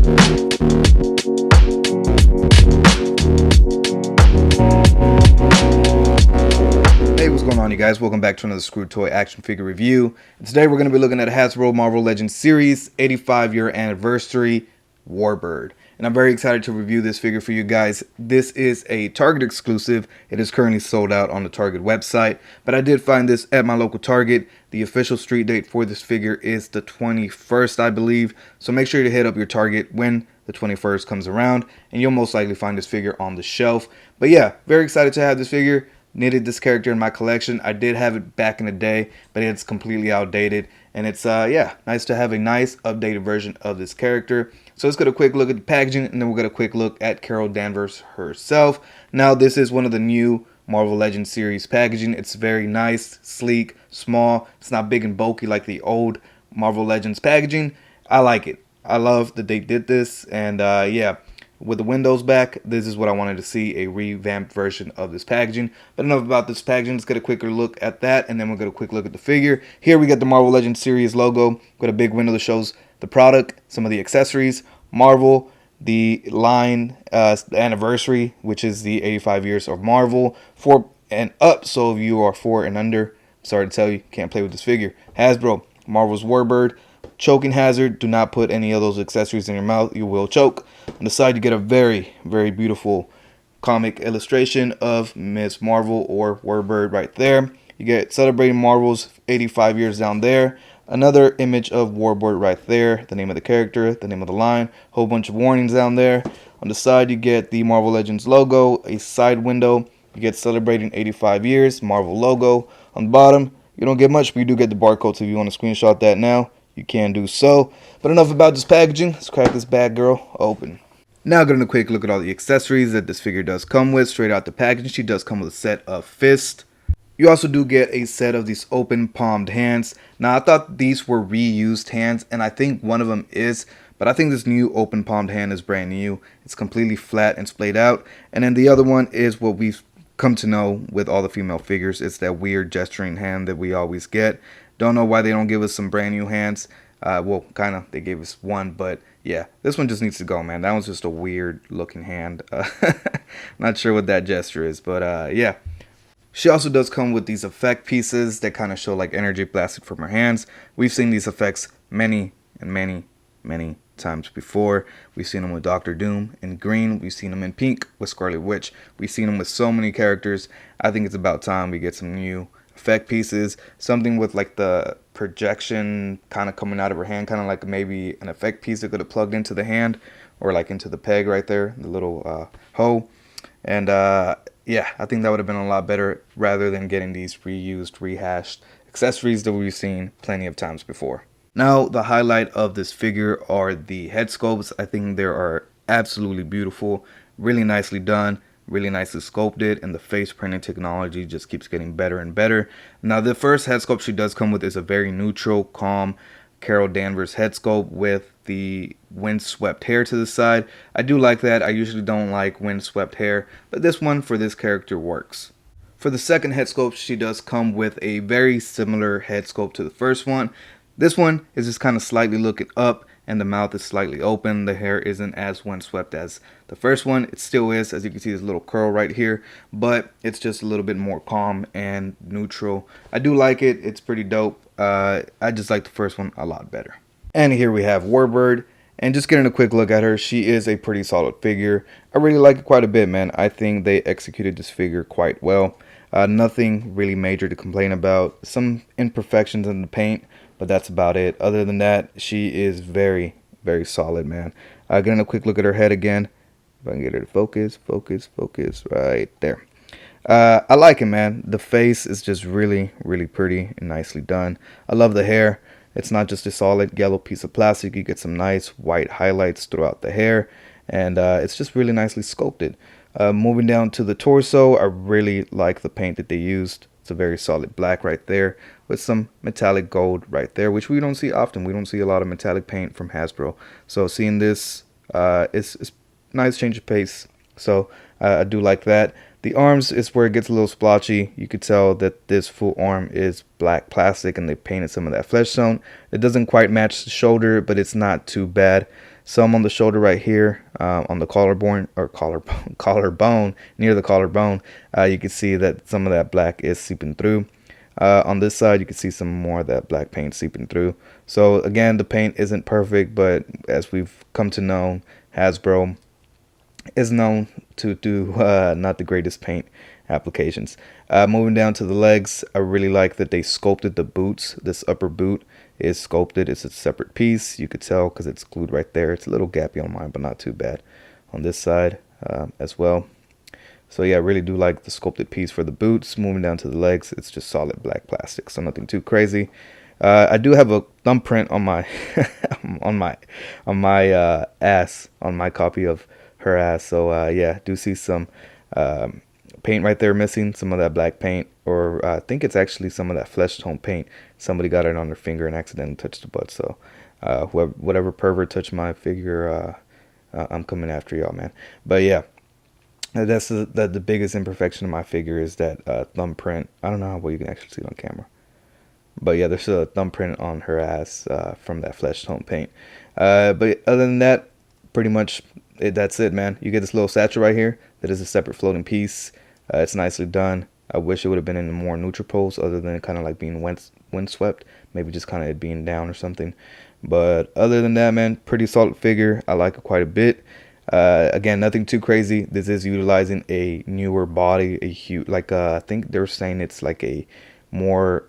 Hey, what's going on, you guys? Welcome back to another Screw Toy action figure review. And today we're going to be looking at Hasbro Marvel Legends Series 85-year anniversary Warbird. And I'm very excited to review this figure for you guys. This is a Target exclusive. It is currently sold out on the Target website, but I did find this at my local Target. The official street date for this figure is the 21st, I believe. So make sure to hit up your Target when the 21st comes around, and you'll most likely find this figure on the shelf. But yeah, very excited to have this figure. Needed this character in my collection. I did have it back in the day, but it's completely outdated, and it's yeah, nice to have a nice updated version of this character. So let's get a quick look at the packaging, and then we'll get a quick look at Carol Danvers herself. Now, this is one of the new Marvel Legends series packaging. It's very nice, sleek, small. It's not big and bulky like the old Marvel Legends packaging. I like it. I love that they did this, and yeah, with the windows back, this is what I wanted to see, a revamped version of this packaging. But enough about this packaging. Let's get a quicker look at that, and then we'll get a quick look at the figure. Here we got the Marvel Legends series logo. Got a big window that shows the product, some of the accessories, Marvel, the line, the anniversary, which is the 85 years of Marvel, 4 and up. So if you are 4 and under, sorry to tell you, can't play with this figure. Hasbro, Marvel's Warbird. Choking hazard, do not put any of those accessories in your mouth, you will choke. On the side you get a very, very beautiful comic illustration of Miss Marvel or Warbird right there. You get celebrating Marvel's 85 years down there. Another image of Warbird right there, the name of the character, the name of the line, whole bunch of warnings down there. On the side you get the Marvel Legends logo, a side window, you get celebrating 85 years, Marvel logo. On the bottom, you don't get much, but you do get the barcode, so if you want to screenshot that now, you can do so. But enough about this packaging. Let's crack this bad girl open. Now getting a quick look at all the accessories that this figure does come with. Straight out the packaging, she does come with a set of fists. You also do get a set of these open palmed hands. Now I thought these were reused hands, and I think one of them is, but I think this new open palmed hand is brand new. It's completely flat and splayed out. And then the other one is what we've come to know with all the female figures. It's that weird gesturing hand that we always get. Don't know why they don't give us some brand new hands. Well, kind of, they gave us one, but yeah, this one just needs to go, man. That one's just a weird looking hand. Not sure what that gesture is, but yeah. She also does come with these effect pieces that kind of show like energy blasted from her hands. We've seen these effects many and many times before. We've seen them with Doctor Doom in green. We've seen them in pink with Scarlet Witch. We've seen them with so many characters. I think it's about time we get some new effect pieces, something with like the projection kind of coming out of her hand, kind of like maybe an effect piece that could have plugged into the hand or like into the peg right there, the little hole. And yeah, I think that would have been a lot better rather than getting these reused, rehashed accessories that we've seen plenty of times before. Now, the highlight of this figure are the head sculpts. I think they are absolutely beautiful, really nicely done, really nicely sculpted, and the face printing technology just keeps getting better and better. Now, the first head sculpt she does come with is a very neutral, calm Carol Danvers head sculpt with the windswept hair to the side. I do like that. I usually don't like windswept hair, but this one for this character works. For the second head sculpt, she does come with a very similar head sculpt to the first one. This one is just kind of slightly looking up, and the mouth is slightly open. The hair isn't as windswept as the first one. It still is, as you can see, this little curl right here, but it's just a little bit more calm and neutral. I do like it. It's pretty dope. I just like the first one a lot better. And here we have Warbird, and just getting a quick look at her, she is a pretty solid figure. I really like it quite a bit, man. I think they executed this figure quite well. Nothing really major to complain about. Some imperfections in the paint, but that's about it. Other than that, she is very, very solid, man. Getting a quick look at her head again. If I can get her to focus, right there. I like it, man. The face is just really, really pretty and nicely done. I love the hair. It's not just a solid yellow piece of plastic. You get some nice white highlights throughout the hair, and it's just really nicely sculpted. Moving down to the torso, I really like the paint that they used. It's a very solid black right there with some metallic gold right there, which we don't see often. We don't see a lot of metallic paint from Hasbro. So seeing this is nice change of pace. So I do like that. The arms is where it gets a little splotchy. You could tell that this full arm is black plastic and they painted some of that flesh tone. It doesn't quite match the shoulder, but it's not too bad. some on the shoulder right here, on the collarbone, near the collarbone. You can see that some of that black is seeping through. On this side, you can see some more of that black paint seeping through. So again, the paint isn't perfect, but as we've come to know, Hasbro is known to do not the greatest paint applications. Moving down to the legs, I really like that they sculpted the boots. This upper boot is sculpted. It's a separate piece. You could tell because it's glued right there. It's a little gappy on mine, but not too bad on this side as well. So yeah, I really do like the sculpted piece for the boots. Moving down to the legs, it's just solid black plastic, so nothing too crazy. I do have a thumbprint on my on my ass, on my copy of her ass. So yeah, do see some paint right there missing, some of that black paint, or I think it's actually some of that flesh tone paint. Somebody got it on their finger and accidentally touched the butt. So whatever pervert touched my figure, I'm coming after y'all, man. But yeah. That's the biggest imperfection of my figure is that thumbprint. I don't know how well you can actually see it on camera. But yeah, there's a thumbprint on her ass from that flesh tone paint. But other than that, pretty much that's it, man. You get this little satchel right here. That is a separate floating piece. It's nicely done. I wish it would have been in more neutral pose other than kind of like being windswept. Maybe just kind of it being down or something. But other than that, man, pretty solid figure. I like it quite a bit. Again, nothing too crazy. This is utilizing a newer body, a huge, like I think they're saying it's like a more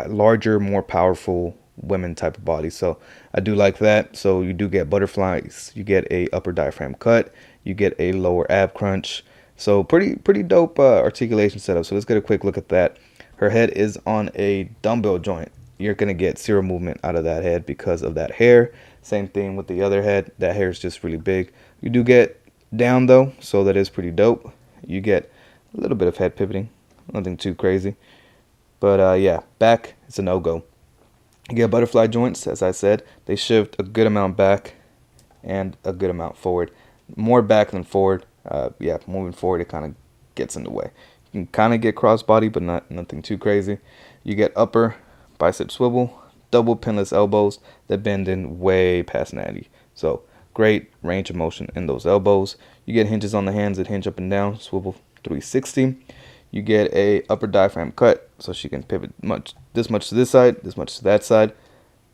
larger, more powerful women type of body. So I do like that. So you do get butterflies, you get a upper diaphragm cut, you get a lower ab crunch. So pretty dope articulation setup. So let's get a quick look at that. Her head is on a dumbbell joint. You're gonna get zero movement out of that head because of that hair. Same thing with the other head. That hair is just really big. You do get down though, so that is pretty dope. You get a little bit of head pivoting, nothing too crazy. But yeah, back, it's a no-go. You get butterfly joints, as I said. They shift a good amount back and a good amount forward. More back than forward. Yeah, moving forward, it kind of gets in the way. You can kind of get crossbody, but nothing too crazy. You get upper bicep swivel, double pinless elbows that bend in way past 90. So great range of motion in those elbows. You get hinges on the hands that hinge up and down, swivel 360. You get a upper diaphragm cut, so she can pivot this much to this side, this much to that side.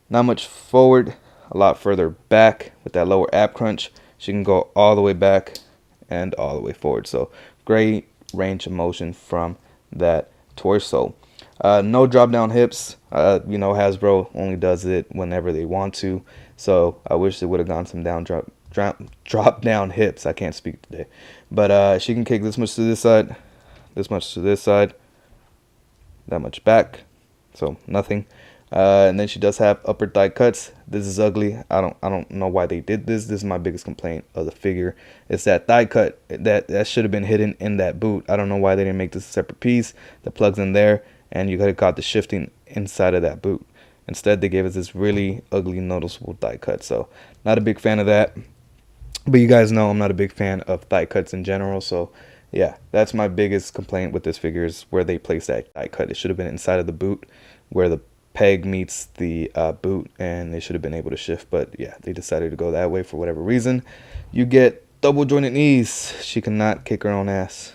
Not much forward, a lot further back with that lower ab crunch. She can go all the way back and all the way forward. So great range of motion from that torso. No drop down hips. You know, Hasbro only does it whenever they want to. So I wish they would have gone some drop down hips. I can't speak today. But she can kick this much to this side, this much to this side, that much back. So nothing. And then she does have upper thigh cuts. This is ugly. I don't know why they did this. This is my biggest complaint of the figure. It's that thigh cut that should have been hidden in that boot. I don't know why they didn't make this a separate piece that plugs in there, and you could have got the shifting inside of that boot. Instead, they gave us this really ugly, noticeable thigh cut. So not a big fan of that. But you guys know I'm not a big fan of thigh cuts in general. So yeah, that's my biggest complaint with this figure is where they placed that thigh cut. It should have been inside of the boot where the peg meets the boot, and they should have been able to shift. But yeah, they decided to go that way for whatever reason. You get double jointed knees. She cannot kick her own ass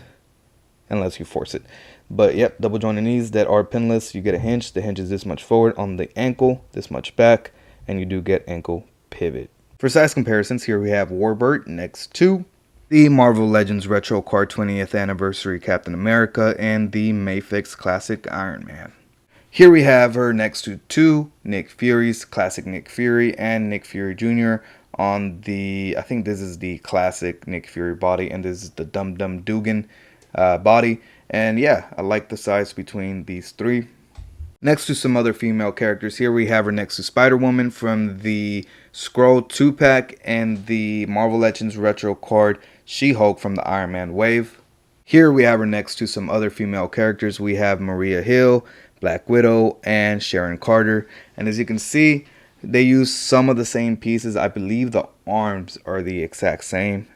unless you force it. But yep, double jointed knees that are pinless. You get a hinge. The hinge is this much forward on the ankle, this much back, and you do get ankle pivot. For size comparisons, here we have Warbird next to the Marvel Legends Retro Card 20th Anniversary Captain America and the Mayfix Classic Iron Man. Here we have her next to two Nick Furies, classic Nick Fury and Nick Fury Jr. on the, I think this is the classic Nick Fury body, and this is the Dum Dum Dugan body. And yeah, I like the size between these three. Next to some other female characters, here we have her next to Spider-Woman from the Skrull 2-pack and the Marvel Legends Retro Card She-Hulk from the Iron Man Wave. Here we have her next to some other female characters. We have Maria Hill, Black Widow, and Sharon Carter. And as you can see, they use some of the same pieces. I believe the arms are the exact same,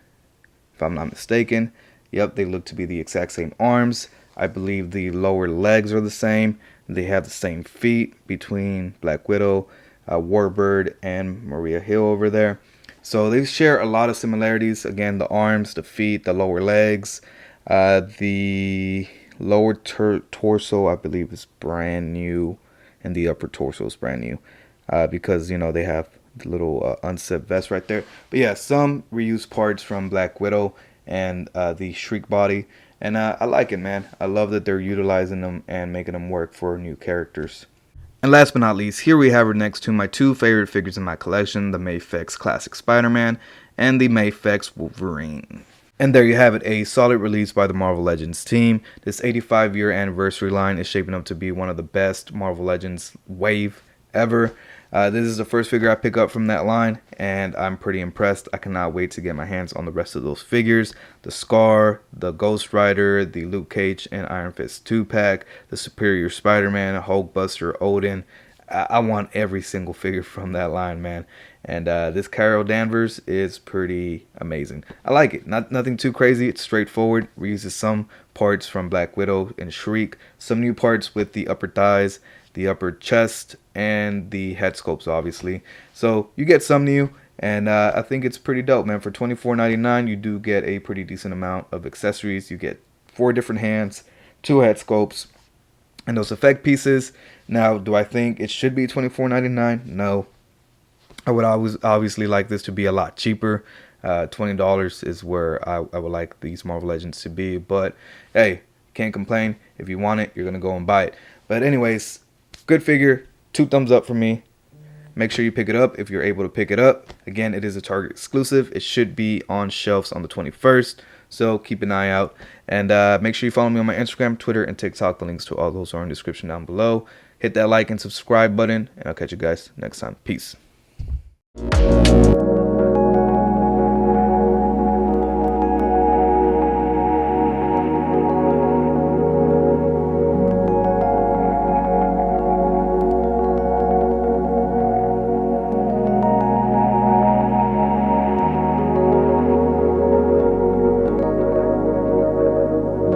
if I'm not mistaken. Yep, they look to be the exact same arms. I believe the lower legs are the same. They have the same feet between Black Widow, Warbird, and Maria Hill over there. So they share a lot of similarities. Again, the arms, the feet, the lower legs, the lower torso, I believe, is brand new, and the upper torso is brand new, because you know they have the little unzipped vest right there. But yeah, some reused parts from Black Widow and the Shriek body, and I like it, man. I love that they're utilizing them and making them work for new characters. And last but not least, here we have her next to my two favorite figures in my collection, the Mafex Classic Spider-Man and the Mafex Wolverine. And there you have it, a solid release by the Marvel Legends team. This 85-year anniversary line is shaping up to be one of the best Marvel Legends wave ever. This is the first figure I pick up from that line, and I'm pretty impressed. I cannot wait to get my hands on the rest of those figures. The Scar, the Ghost Rider, the Luke Cage and Iron Fist 2-pack, the Superior Spider-Man, Hulkbuster, Odin. I want every single figure from that line, man. And this Carol Danvers is pretty amazing. I like it. Nothing too crazy. It's straightforward. Reuses some parts from Black Widow and Shriek. Some new parts with the upper thighs, the upper chest, and the head sculpts, obviously. So you get some new, and I think it's pretty dope, man. For $24.99, you do get a pretty decent amount of accessories. You get 4 different hands, 2 head sculpts, and those effect pieces. Now, do I think it should be $24.99? No. I would always obviously like this to be a lot cheaper. $20 is where I would like these Marvel Legends to be. But hey, can't complain. If you want it, you're gonna go and buy it. But anyways, good figure. 2 thumbs up for me. Make sure you pick it up if you're able to pick it up. Again, it is a Target exclusive. It should be on shelves on the 21st. So keep an eye out. And make sure you follow me on my Instagram, Twitter, and TikTok. The links to all those are in the description down below. Hit that like and subscribe button. And I'll catch you guys next time. Peace.